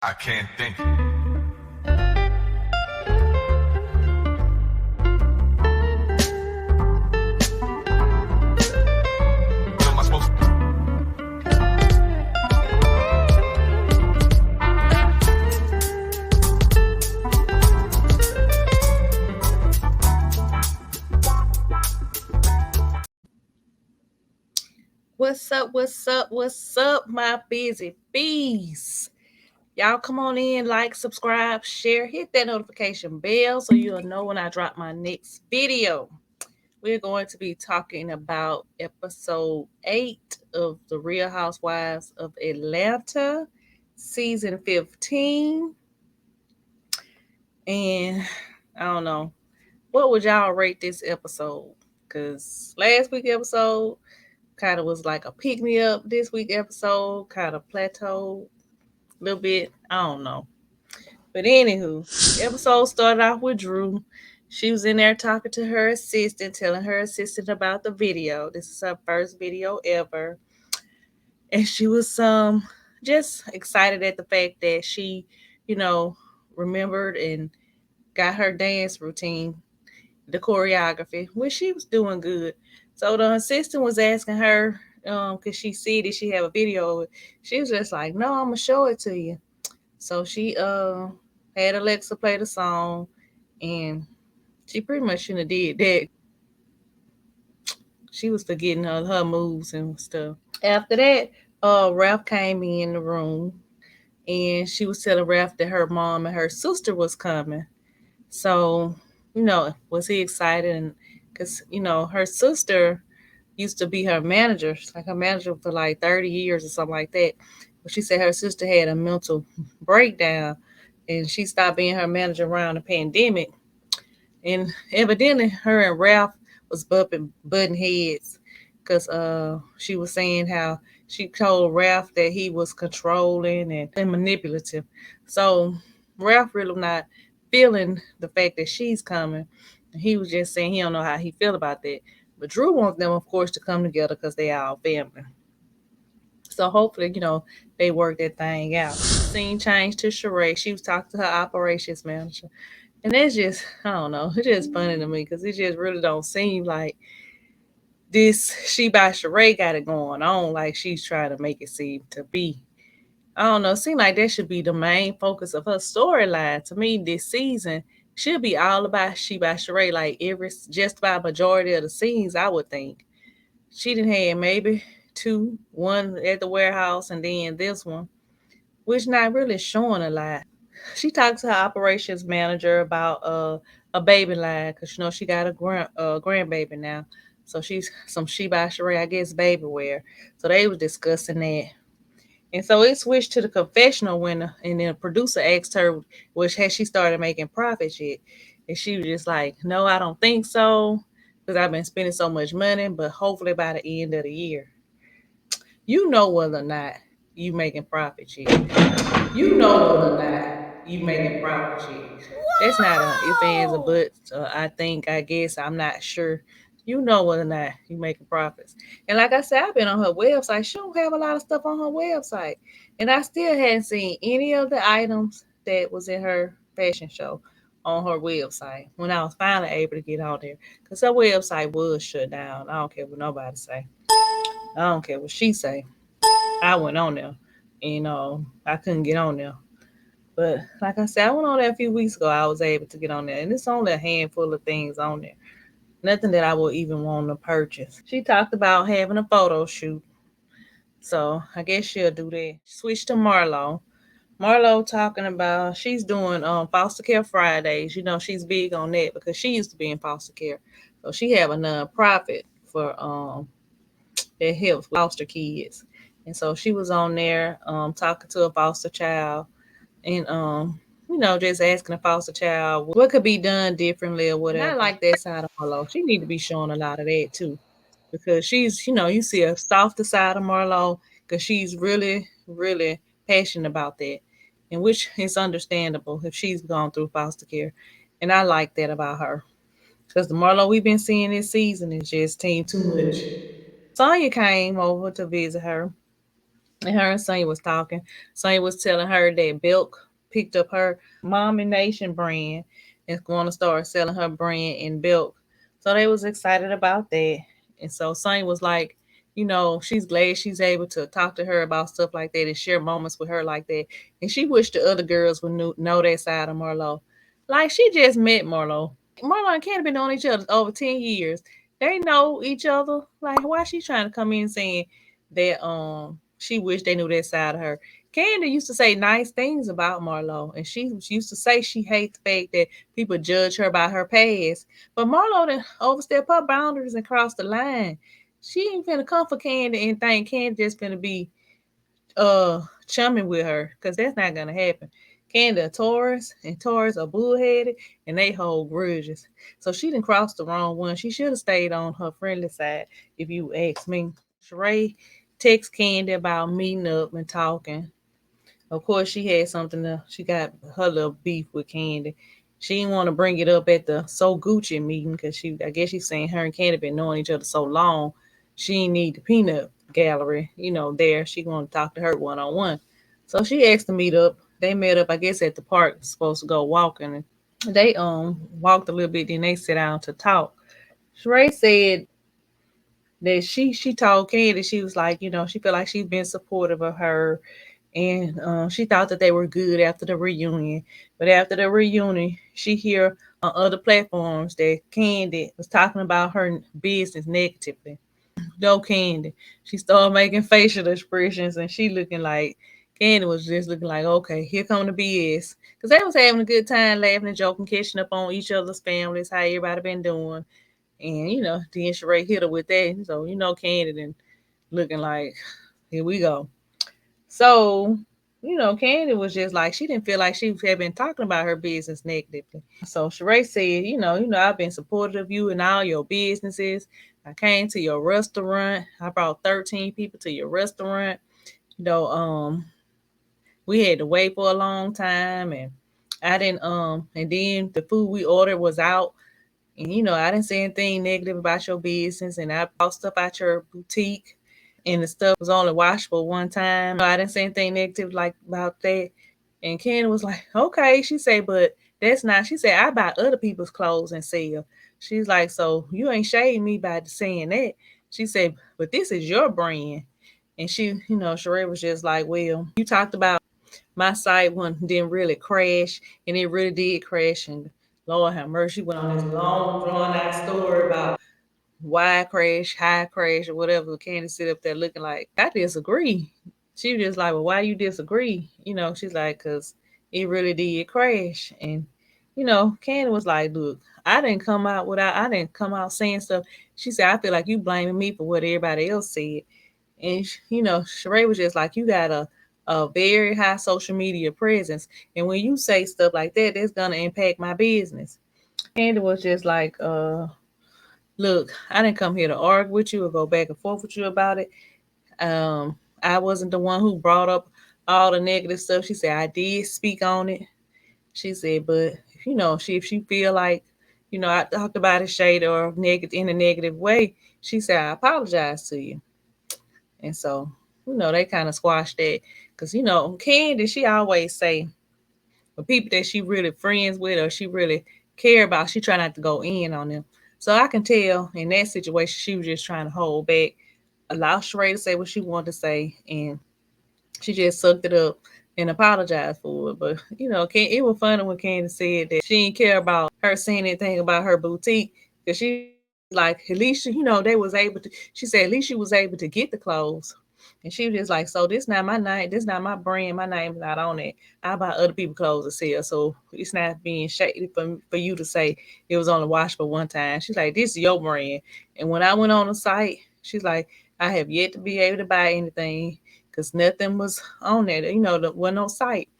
I can't think. What am I supposed to? What's up? What's up? What's up, my busy bees? Y'all come on in, like, subscribe, share, hit that notification bell so you'll know when I drop my next video. We're going to be talking about episode 8 of The Real Housewives of Atlanta, season 15. And I don't know, what would y'all rate this episode? Because last week's episode kind of was like a pick me up. This week episode kind of plateaued a little bit. I don't know. But anywho, episode started off with Drew. She was in there talking to her assistant, telling her assistant about the video. This is her first video ever. And she was just excited at the fact that she, you know, remembered and got her dance routine, the choreography, which she was doing good. So the assistant was asking her, could she see, did she have a video? She was just like, no, I'm gonna show it to you. So she had Alexa play the song, and she pretty much shouldn't have did that. She was forgetting her moves and stuff. After that, Ralph came in the room, and she was telling Ralph that her mom and her sister was coming. So, was he excited? And because her sister used to be her manager, like her manager for like 30 years or something like that. But she said her sister had a mental breakdown and she stopped being her manager around the pandemic. And evidently her and Ralph was butting heads because she was saying how she told Ralph that he was controlling and manipulative. So Ralph really not feeling the fact that she's coming. He was just saying he don't know how he feel about that. But Drew wants them, of course, to come together because they all family. So hopefully, they work that thing out. Scene changed to Sheree. She was talking to her operations manager. And it's just, I don't know, it's just funny to me because it just really don't seem like this She by Sheree got it going on like she's trying to make it seem to be. I don't know, it seems like that should be the main focus of her storyline. To me, this season should be all about She by Sheree, like just about majority of the scenes, I would think. She didn't have maybe two, one at the warehouse and then this one, which not really showing a lot. She talked to her operations manager about a baby line because she got a grandbaby now. So she's some She by Sheree, I guess, baby wear. So they was discussing that. And so it switched to the confessional when and then the producer asked her, "Which has she started making profits yet?" And she was just like, "No, I don't think so, because I've been spending so much money. But hopefully by the end of the year, you know whether or not you making profits yet. You know whether or not you making profits yet. That's not a if ands or buts. I think, I guess, I'm not sure. You know whether or not you making profits. And like I said, I've been on her website. She don't have a lot of stuff on her website, and I still hadn't seen any of the items that was in her fashion show on her website when I was finally able to get on there because her website was shut down. I don't care what nobody say. I don't care what she say. I went on there. I couldn't get on there. But like I said, I went on there a few weeks ago. I was able to get on there, and it's only a handful of things on there. Nothing that I would even want to purchase. She talked about having a photo shoot, so I guess she'll do that. Switch to Marlo. Marlo talking about she's doing foster care Fridays. She's big on that because she used to be in foster care, so she have a nonprofit for that helps foster kids. And so she was on there talking to a foster child and just asking a foster child what could be done differently or whatever. Not like that side of Marlo. She need to be showing a lot of that too. Because she's, you see a softer side of Marlo because she's really, really passionate about that. And which is understandable if she's gone through foster care. And I like that about her. Because the Marlo we've been seeing this season is just team too much. Sonya came over to visit her and her and Sonya was talking. Sonya was telling her that Belk picked up her Mommy Nation brand and is going to start selling her brand in Belk. So they was excited about that. And so Sonya was like, she's glad she's able to talk to her about stuff like that and share moments with her like that. And she wished the other girls would know that side of Marlo. Like she just met Marlo. Marlo and Kandi been knowing each other over 10 years. They know each other. Like why she trying to come in saying that she wished they knew that side of her. Kandi used to say nice things about Marlo, and she used to say she hates the fact that people judge her by her past. But Marlo done overstepped her boundaries and crossed the line. She ain't finna come for Kandi and think Kandi just finna be chumming with her, because that's not gonna happen. Kandi a Taurus, and Taurus are bullheaded, and they hold grudges. So she didn't cross the wrong one. She should have stayed on her friendly side, if you ask me. Sheree text Kandi about meeting up and talking. Of course, she had something to, she got her little beef with Kandi. She didn't want to bring it up at the So Gucci meeting because I guess she's saying her and Kandi been knowing each other so long. She didn't need the peanut gallery, there. She want to talk to her one on one. So she asked to meet up. They met up, I guess, at the park. Supposed to go walking. They walked a little bit, then they sit down to talk. Sheree said that she told Kandi, she was like, she felt like she's been supportive of her, and she thought that they were good after the reunion. But after the reunion, she hear on other platforms that Kandi was talking about her business negatively. No Kandi. She started making facial expressions, and she looking like Kandi was just looking like, okay, here come the BS. Because they was having a good time, laughing and joking, catching up on each other's families, how everybody been doing. And, then Sheree hit her with that. So, Kandi then looking like, here we go. So, Kandi was just like, she didn't feel like she had been talking about her business negatively. So Sheree said, I've been supportive of you in all your businesses. I came to your restaurant. I brought 13 people to your restaurant. You know, um, we had to wait for a long time, and I didn't and then the food we ordered was out. And I didn't say anything negative about your business, and I bought stuff out your boutique, and the stuff was only washable one time. I didn't say anything negative like about that. And Ken was like, okay. She said, but that's not. She said, I buy other people's clothes and sell. She's like, so you ain't shading me by saying that. She said, but this is your brand. And she, Sheree was just like, well, you talked about my site one didn't really crash, and it really did crash. And Lord have mercy, went on this long, drawn out story about why crash, high crash, or whatever. Candy sit up there looking like, I disagree. She was just like, well, why you disagree? She's like, because it really did crash. And, Candy was like, look, I didn't come out saying stuff. She said, I feel like you blaming me for what everybody else said. And, Sheree was just like, you got a very high social media presence. And when you say stuff like that, that's going to impact my business. Candy was just like, look, I didn't come here to argue with you or go back and forth with you about it. I wasn't the one who brought up all the negative stuff. She said I did speak on it. She said, but if she feel like, I talked about it shade or negative in a negative way, she said I apologize to you. And so, they kind of squashed that because Candy, she always say for people that she really friends with or she really care about, she try not to go in on them. So I can tell in that situation she was just trying to hold back, allow Sheree to say what she wanted to say, and she just sucked it up and apologized for it. But it was funny when Candace said that she didn't care about her saying anything about her boutique because she like at least they was able to. She said at least she was able to get the clothes. And she was just like, so this not my name, this not my brand, my name's not on it. I buy other people's clothes to sell, so it's not being shady for you to say it was only washed for one time. She's like, this is your brand. And when I went on the site, she's like, I have yet to be able to buy anything because nothing was on there. There wasn't no site.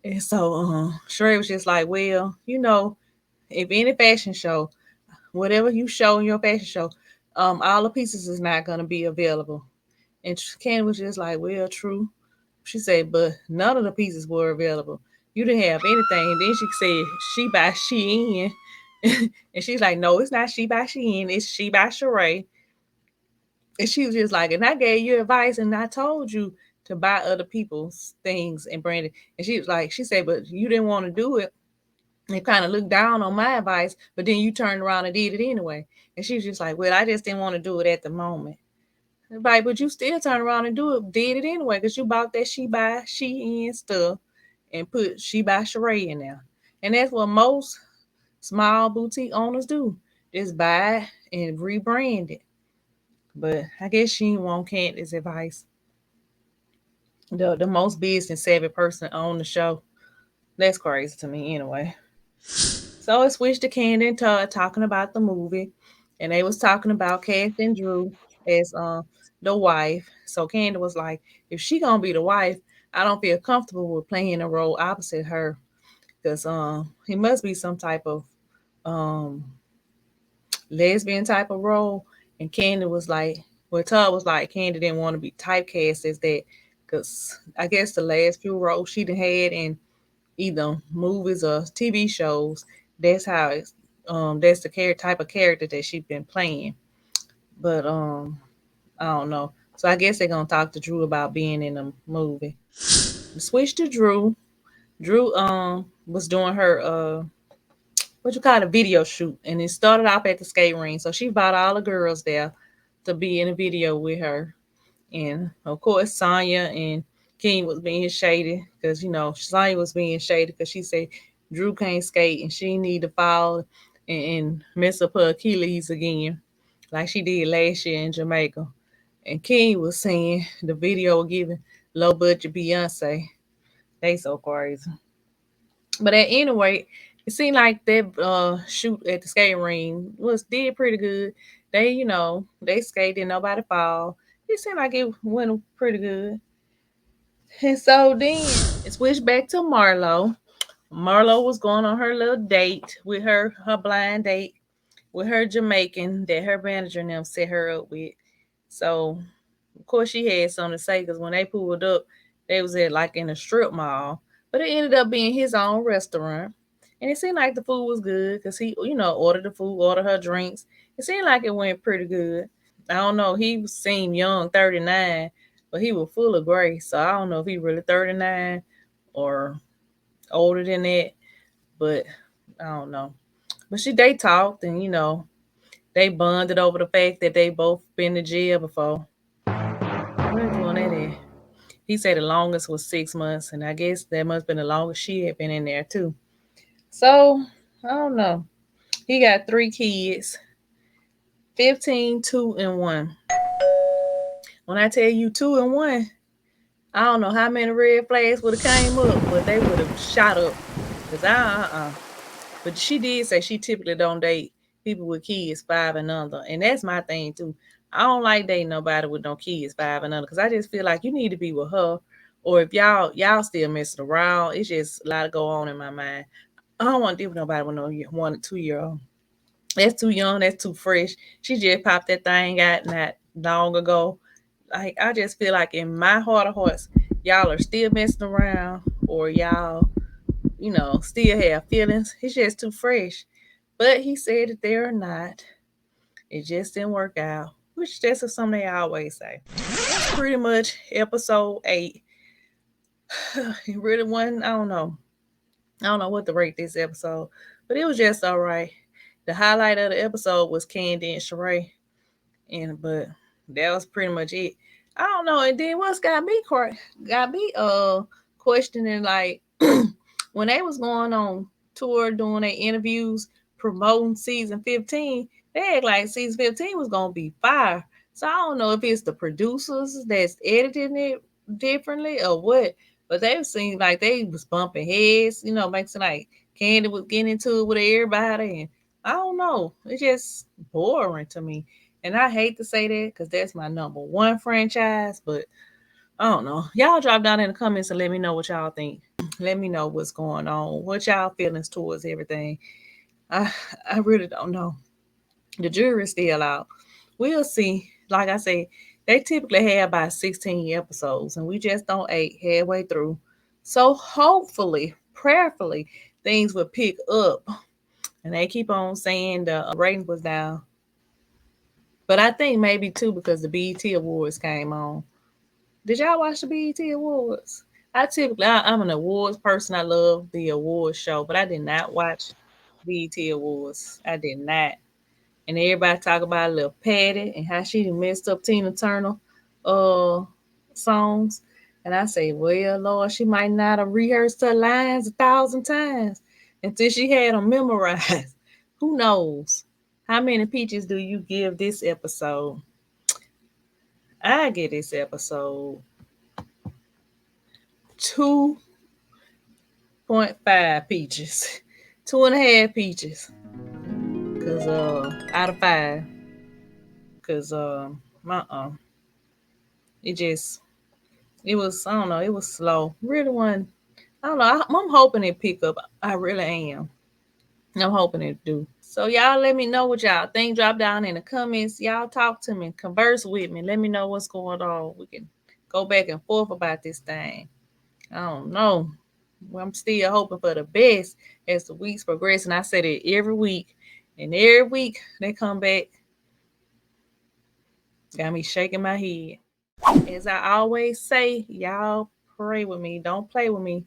And so Sheree was just like, well, if any fashion show, whatever you show in your fashion show, all the pieces is not going to be available. And Candy was just like, well, true. She said, but none of the pieces were available. You didn't have anything. And then she said, she by Shein. And she's like, no, it's not she by Shein. It's she by Sheree. And she was just like, and I gave you advice and I told you to buy other people's things and brand it. And she was like, she said, but you didn't want to do it. And kind of looked down on my advice, but then you turned around and did it anyway. And she was just like, well, I just didn't want to do it at the moment. Like, but you still turn around and did it anyway, because you bought that she in stuff and put she by Sheree in there. And that's what most small boutique owners do. Just buy and rebrand it. But I guess she didn't want Candace's advice. The most business savvy person on the show. That's crazy to me anyway. So it switched to Kandi and Todd talking about the movie. And they was talking about casting Drew as the wife. So Kandi was like, if she gonna be the wife, I don't feel comfortable with playing a role opposite her. Because he must be some type of um lesbian type of role. And Kandi was like, well, Todd was like, Kandi didn't want to be typecast as that. Because I guess the last few roles she done had in either movies or TV shows, that's how it's, that's the type of character that she's been playing. But I don't know. So I guess they're gonna talk to Drew about being in the movie. Switch to Drew. Drew was doing her what you call it, a video shoot, and it started off at the skate ring. So she brought all the girls there to be in a video with her, and of course Sonya and King was being shady because Sonya was being shady because she said Drew can't skate and she need to fall and mess up her Achilles again, like she did last year in Jamaica. And King was saying the video giving low budget Beyonce. They so crazy. But at any rate, it seemed like that shoot at the skating ring did pretty good. They skated, nobody fall. It seemed like it went pretty good. And so then it switched back to Marlo. Marlo was going on her little date with her blind date with her Jamaican that her manager and them set her up with. So of course she had something to say because when they pulled up, they was at like in a strip mall. But it ended up being his own restaurant. And it seemed like the food was good because he, ordered the food, ordered her drinks. It seemed like it went pretty good. I don't know. He seemed young, 39, but he was full of grace. So I don't know if he really 39 or older than that. But I don't know. But they talked and they bonded over the fact that they both been to jail before. Where's doing that at? He said the longest was 6 months, and I guess that must have been the longest she had been in there too. So I don't know. He got 3 kids, 15, 2, and 1. When I tell you 2 and 1, I don't know how many red flags would have came up, but they would have shot up. Cause But she did say she typically don't date people with kids 5 and under, and that's my thing too. I don't like dating nobody with no kids 5 and under, cause I just feel like you need to be with her, or if y'all still messing around, it's just a lot to go on in my mind. I don't want to deal with nobody with no 1 or 2 year old. That's too young. That's too fresh. She just popped that thing out not long ago. Like I just feel like in my heart of hearts, y'all are still messing around, or y'all still have feelings. It's just too fresh. But he said that they're not. It just didn't work out, which that's something they always say. That's pretty much episode 8. It really wasn't. I don't know. I don't know what to rate this episode, but it was just all right. The highlight of the episode was Kandi and Sheree, but that was pretty much it. I don't know. And then what's got me questioning, like when they was going on tour doing their interviews promoting season 15, they act like season 15 was gonna be fire. So I don't know if it's the producers that's editing it differently or what, but they seemed like they was bumping heads, makes it like Kandi was getting into it with everybody, and I don't know. It's just boring to me. And I hate to say that because that's my number one franchise, but I don't know. Y'all drop down in the comments and let me know what y'all think. Let me know what's going on. What y'all feelings towards everything. I I really don't know. The jury's still out. We'll see. Like I say, they typically have about 16 episodes, and we just don't 8 halfway through. So hopefully, prayerfully, things will pick up. And they keep on saying the rating was down. But I think maybe too because the BET Awards came on. Did y'all watch the BET Awards? I'm an awards person. I love the awards show, but I did not watch BET Awards. I did not. And everybody talk about little Patty and how she done messed up Tina Turner uh songs. And I say, well, Lord, she might not have rehearsed her lines 1,000 times until she had them memorized. Who knows? How many peaches do you give this episode? I give this episode 2.5 peaches. 2.5 peaches. Cause out of 5. Cause it just it was, I don't know, it was slow. Really wasn't. I don't know. I'm hoping it pick up. I really am. I'm hoping it do. So y'all let me know what y'all think. Drop down in the comments. Y'all talk to me. Converse with me. Let me know what's going on. We can go back and forth about this thing. I don't know. I'm still hoping for the best as the weeks progress. And I said it every week. And every week they come back. Got me shaking my head. As I always say, y'all pray with me. Don't play with me.